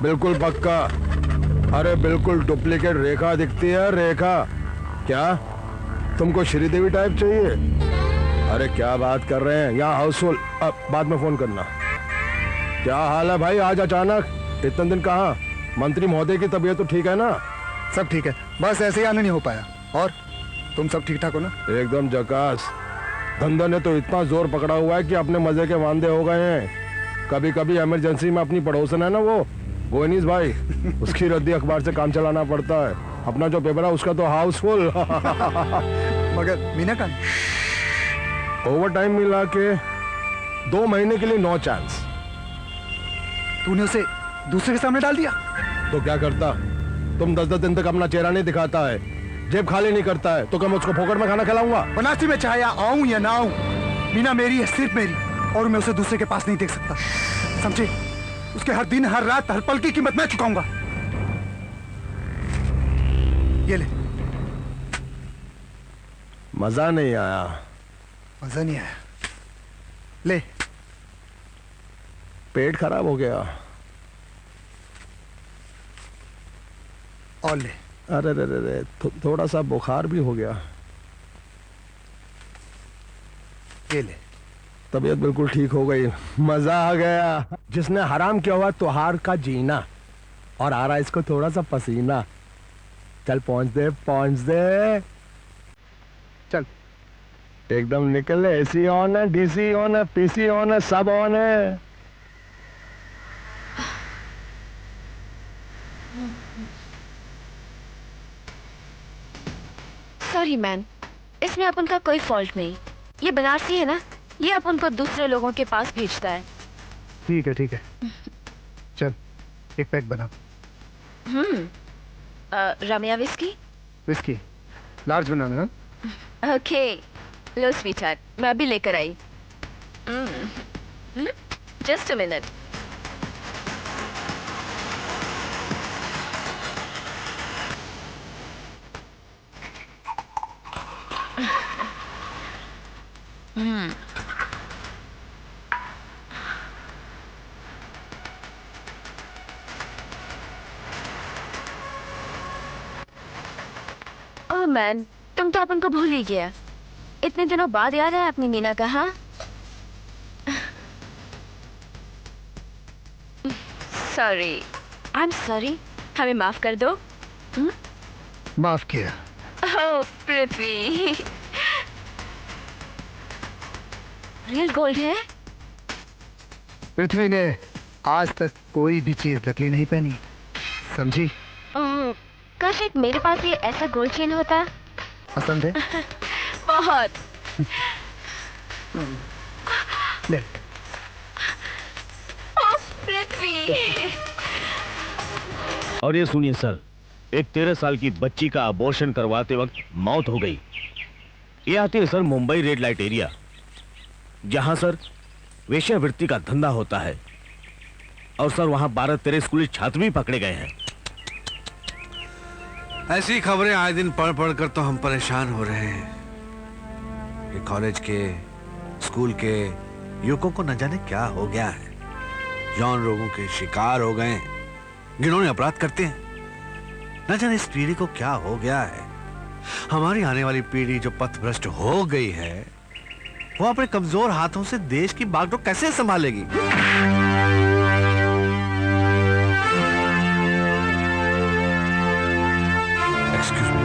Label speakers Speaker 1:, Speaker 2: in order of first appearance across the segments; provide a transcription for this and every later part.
Speaker 1: बिल्कुल पक्का। अरे बिल्कुल डुप्लीकेट रेखा दिखती है, रेखा। क्या तुमको श्रीदेवी टाइप चाहिए? अरे क्या बात कर रहे हैं, यहाँ हाउसफुल। अब बाद में फोन करना। क्या हाल है भाई, आज अचानक? इतने दिन कहाँ? मंत्री महोदय की तबीयत तो ठीक है ना?
Speaker 2: सब ठीक है, बस ऐसे ही आने नहीं हो पाया। और तुम सब ठीक ठाक हो ना?
Speaker 1: एकदम झकास। धंधा ने तो इतना जोर पकड़ा हुआ है कि अपने मजे के वांदे हो गए हैं। कभी कभी इमरजेंसी में अपनी पड़ोसन है ना वो गोनीस भाई, उसकी रद्दी अखबार से काम चलाना पड़ता है। अपना जो पेपर है उसका तो हाउसफुल।
Speaker 2: मगर मीना का
Speaker 1: ओवर टाइम मिला के 2 महीने के लिए नो चांस।
Speaker 2: तूने उसे दूसरे के सामने डाल दिया?
Speaker 1: तो क्या करता? तुम 10-10 दिन तक अपना चेहरा नहीं दिखाता है, जेब खाली नहीं करता है, तो क्या मैं उसको फोकट में खाना खिलाऊंगा?
Speaker 2: बनारसी में चाहे आऊं या ना आऊं, मीना मेरी है, सिर्फ मेरी, और मैं उसे दूसरे के पास नहीं देख सकता, समझे? उसके हर दिन, हर रात, हर पल की कीमत मैं चुकाऊंगा। ये ले।
Speaker 1: मजा नहीं आया।
Speaker 2: मजा नहीं आया? ले।
Speaker 1: पेट खराब हो गया।
Speaker 2: और ले।
Speaker 1: अरे रे रे रे, थोड़ा सा बुखार भी हो गया।
Speaker 2: ये ले।
Speaker 1: तबीयत बिल्कुल ठीक हो गई, मजा आ गया। जिसने हराम किया हुआ त्योहार का जीना, और आ रहा इसको थोड़ा सा पसीना। चल पहुंच दे, पहुंच दे।
Speaker 2: चल।
Speaker 1: एकदम निकल। एसी ऑन है, डीसी ऑन है, पीसी ऑन है, सब ऑन है।
Speaker 3: सॉरी मैन, इसमें अपन का कोई फॉल्ट नहीं। ये बनारसी है ना, ये अपन को दूसरे लोगों के पास भेजता है।
Speaker 2: ठीक है ठीक है, चल एक पैक बना।
Speaker 3: रमिया विस्की?
Speaker 2: विस्की लार्ज बनाना ना?
Speaker 3: ओके, लो स्वीटहार्ट, मैं अभी लेकर आई। Just a minute. Oh man, तुम तो अपन को भूल ही गया। इतने दिनों बाद याद है अपनी मीना का? हाँ, सॉरी, आई एम सॉरी, हमें माफ कर दो।
Speaker 2: माफ किया।
Speaker 3: ओह पृथ्वी, रियल गोल्ड है।
Speaker 2: पृथ्वी ने आज तक कोई भी चीज नकली नहीं पहनी, समझी?
Speaker 3: काश एक मेरे पास ये ऐसा गोल्ड चेन होता।
Speaker 2: पसंद है?
Speaker 3: बहुत।
Speaker 2: ले।
Speaker 3: ओह पृथ्वी।
Speaker 4: और ये सुनिए सर, एक 13 साल की बच्ची का अबॉर्शन करवाते वक्त मौत हो गई। ये आती है sir Mumbai red light area, जहां सर वेश्यावृत्ति का धंधा होता है। और सर वहां 12-13 स्कूली छात्र भी पकड़े गए हैं।
Speaker 5: ऐसी खबरें आए दिन पढ़ पढ़ कर तो हम परेशान हो रहे हैं कि कॉलेज के, स्कूल के युवकों को न जाने क्या हो गया है। यौन रोगों के शिकार हो गए, घिनौने अपराध करते हैं। न जाने इस पीढ़ी को क्या हो गया है। हमारी आने वाली पीढ़ी जो पथभ्रष्ट हो गई है, वो अपने कमजोर हाथों से देश की बागडोर कैसे संभालेगी? Excuse me,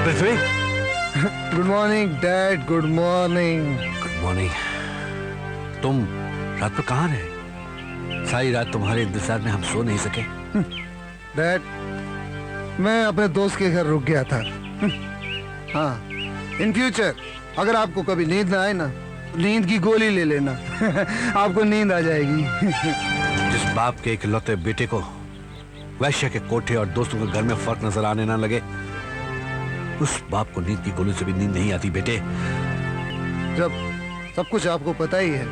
Speaker 5: Prithvi.
Speaker 2: Good morning dad, good morning.
Speaker 5: Good morning. तुम रात को कहाँ रहे? सारी रात तुम्हारे इंतजार में हम सो नहीं सके।
Speaker 2: डैड, मैं अपने दोस्त के घर रुक गया था। हाँ, इन फ्यूचर अगर आपको कभी नींद ना आए ना, नींद की गोली ले लेना। आपको नींद आ जाएगी।
Speaker 5: जिस बाप के इकलौते बेटे को वैश्य के कोठे और दोस्तों के घर में फर्क नजर आने ना लगे, उस बाप को नींद की गोली से भी नींद नहीं आती बेटे।
Speaker 2: जब सब कुछ आपको पता ही है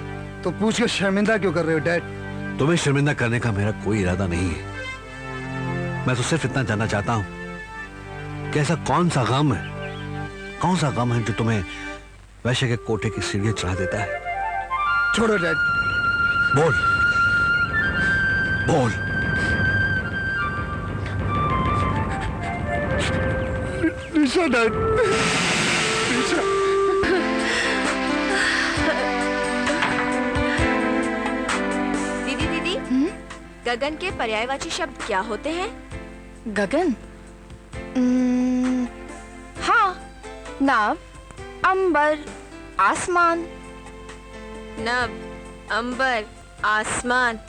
Speaker 2: तो पूछ के शर्मिंदा क्यों कर रहे हो डैड?
Speaker 5: तुम्हें शर्मिंदा करने का मेरा कोई इरादा नहीं है। मैं तो सिर्फ इतना जानना चाहता हूं कि ऐसा कौन सा गम है जो तुम्हें वैश्य के कोठे की सीढ़ियां चढ़ा देता है?
Speaker 2: छोड़ो डैड,
Speaker 5: बोल बोल।
Speaker 2: निशा डैड, निशा।
Speaker 6: दीदी दीदी, गगन के पर्यायवाची शब्द क्या होते हैं?
Speaker 3: गगन? हाँ, नाव, अंबर, आसमान।
Speaker 6: नभ, अंबर, आसमान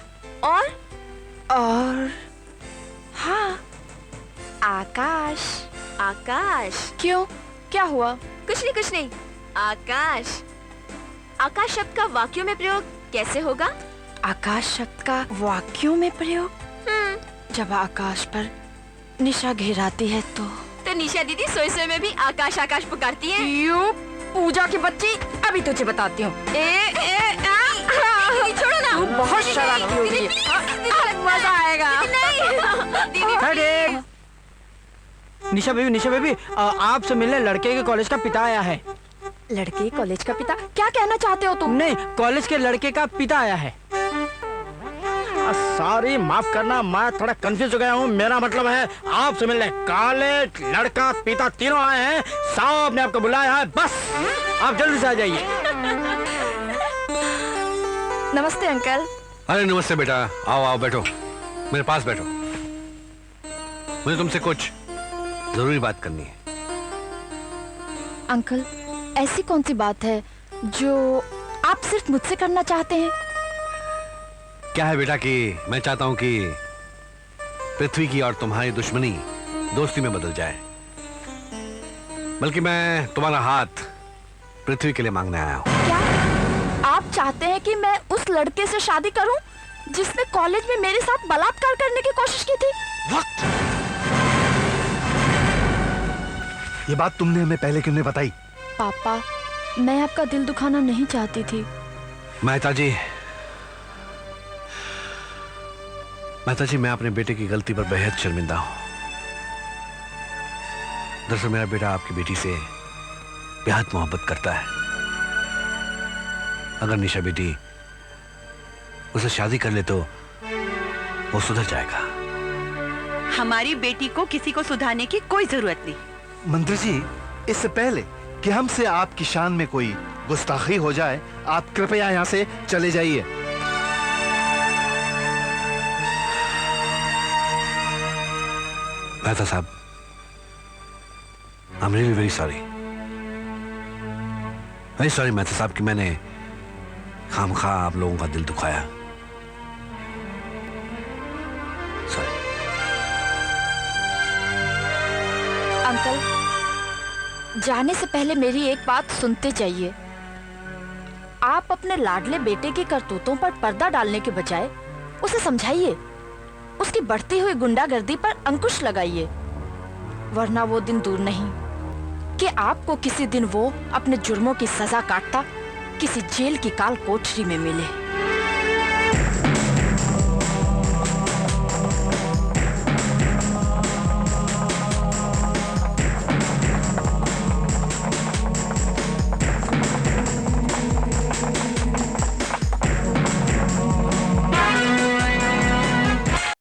Speaker 6: और
Speaker 3: हाँ, आकाश।
Speaker 6: आकाश।
Speaker 3: क्यों, क्या हुआ?
Speaker 6: कुछ नहीं। आकाश। आकाश शब्द का वाक्यों में प्रयोग कैसे होगा?
Speaker 3: आकाश शब्द का वाक्यों में प्रयोग? जब आकाश पर निशा घेराती है तो
Speaker 6: निशा दीदी सोए सोए में भी आकाश आकाश पुकारती है।
Speaker 3: यू पूजा की बच्ची, अभी तुझे बताती हूँ।
Speaker 6: छोड़ो ना।
Speaker 3: तू बहुत शरारती हो गई है। मजा आएगा।
Speaker 6: दीदी
Speaker 7: निशा बेबी आपसे मिलने लड़के के कॉलेज का पिता आया है।
Speaker 3: लड़के कॉलेज का पिता? क्या कहना चाहते हो तुम?
Speaker 7: नहीं, कॉलेज के लड़के का पिता आया है। सॉरी, माफ करना, मैं थोड़ा कंफ्यूज हो गया हूँ। मेरा मतलब है आपसे मिलने कॉलेज, लड़का, पिता तीनों आए हैं। साहब ने आपको बुलाया है, बस आप जल्दी से आ जाइए।
Speaker 3: नमस्ते अंकल।
Speaker 5: अरे नमस्ते बेटा, आओ आओ बैठो, मेरे पास बैठो। मुझे तुमसे कुछ जरूरी बात करनी है।
Speaker 3: अंकल, ऐसी कौन सी बात है जो आप सिर्फ मुझसे करना चाहते हैं?
Speaker 5: क्या है बेटा कि मैं चाहता हूं कि पृथ्वी की और तुम्हारी दुश्मनी दोस्ती में बदल जाए। बल्कि मैं तुम्हारा हाथ पृथ्वी के लिए मांगने आया हूं।
Speaker 3: क्या आप चाहते हैं कि मैं उस लड़के से शादी करूं जिसने कॉलेज में मेरे साथ बलात्कार करने की कोशिश की थी?
Speaker 5: वक्त
Speaker 2: ये बात तुमने हमें पहले क्यों नहीं बताई?
Speaker 3: पापा, मैं आपका दिल दुखाना नहीं चाहती थी।
Speaker 5: मेहता जी, मैं अपने बेटे की गलती पर बेहद शर्मिंदा हूं। दरअसल मेरा बेटा आपकी बेटी से बेहद मोहब्बत करता है। अगर निशा बेटी उसे शादी कर ले तो वो सुधर जाएगा।
Speaker 8: हमारी बेटी को किसी को सुधारने की कोई जरूरत नहीं।
Speaker 2: मंत्री जी, इससे पहले कि हमसे आपकी शान में कोई गुस्ताखी हो जाए, आप कृपया यहाँ से चले जाइए।
Speaker 5: मेहता साहब, I am really very sorry Mehta साहब कि मैंने खामखा आप लोगों का दिल दुखाया। सॉरी।
Speaker 3: अंकल, जाने से पहले मेरी एक बात सुनते जाइए। आप अपने लाडले बेटे की करतूतों पर पर्दा डालने के बजाय उसे समझाइए, उसकी बढ़ती हुई गुंडागर्दी पर अंकुश लगाइए, वरना वो दिन दूर नहीं कि आपको किसी दिन वो अपने जुर्मों की सजा काटता किसी जेल की काल कोठरी में मिले।